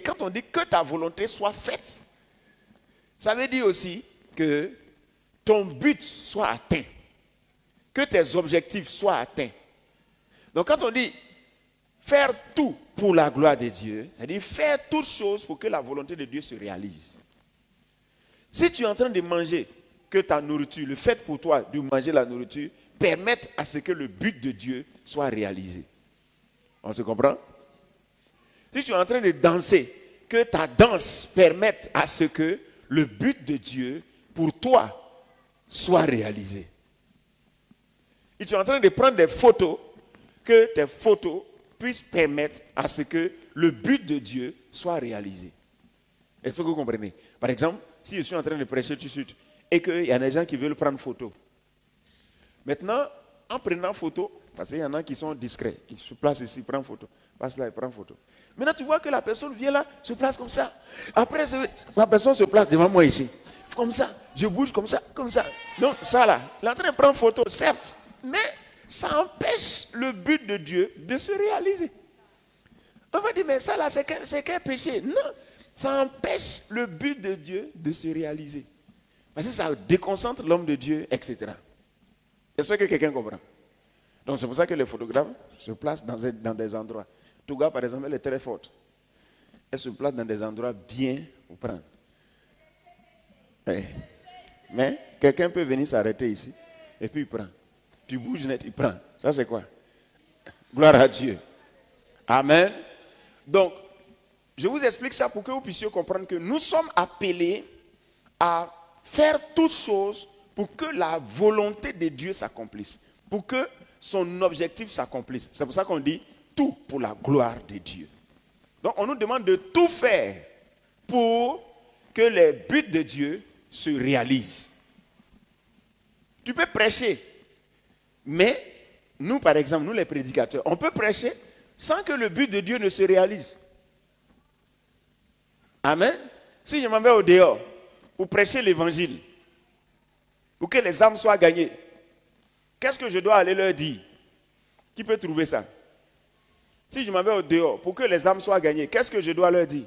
quand on dit que ta volonté soit faite, ça veut dire aussi que ton but soit atteint, que tes objectifs soient atteints. Donc quand on dit faire tout pour la gloire de Dieu, c'est-à-dire faire toutes choses pour que la volonté de Dieu se réalise. Si tu es en train de manger, que ta nourriture, le fait pour toi de manger la nourriture, permette à ce que le but de Dieu soit réalisé. On se comprend? Si tu es en train de danser, que ta danse permette à ce que le but de Dieu pour toi soit réalisé. Si tu es en train de prendre des photos, que tes photos puissent permettre à ce que le but de Dieu soit réalisé. Est-ce que vous comprenez? Par exemple, si je suis en train de prêcher tout de suite et qu'il y a des gens qui veulent prendre photo. Maintenant, en prenant photo, parce qu'il y en a qui sont discrets, ils se placent ici, prennent photo, passe là et prennent photo. Maintenant, tu vois que la personne vient là, se place comme ça. Après, la personne se place devant moi ici. Comme ça, je bouge comme ça, comme ça. Donc, ça là, il est en train de prendre photo, certes, mais ça empêche le but de Dieu de se réaliser. On va dire, mais ça là, c'est qu'un péché. Non, ça empêche le but de Dieu de se réaliser. Parce que ça déconcentre l'homme de Dieu, etc. J'espère que quelqu'un comprend. Donc c'est pour ça que les photographes se placent dans des endroits. Touga, par exemple, elle est très forte. Elle se place dans des endroits bien pour prendre. Mais quelqu'un peut venir s'arrêter ici et puis il prend. Tu bouges net, il prend. Ça c'est quoi? Gloire à Dieu. Amen. Donc, je vous explique ça pour que vous puissiez comprendre que nous sommes appelés à faire toutes choses pour que la volonté de Dieu s'accomplisse. Pour que son objectif s'accomplisse. C'est pour ça qu'on dit tout pour la gloire de Dieu. Donc on nous demande de tout faire pour que les buts de Dieu se réalisent. Tu peux prêcher, mais nous par exemple, nous les prédicateurs, on peut prêcher sans que le but de Dieu ne se réalise. Amen. Si je m'en vais au dehors pour prêcher l'évangile, pour que les âmes soient gagnées, qu'est-ce que je dois aller leur dire? Qui peut trouver ça? Si je m'en vais au dehors pour que les âmes soient gagnées, qu'est-ce que je dois leur dire?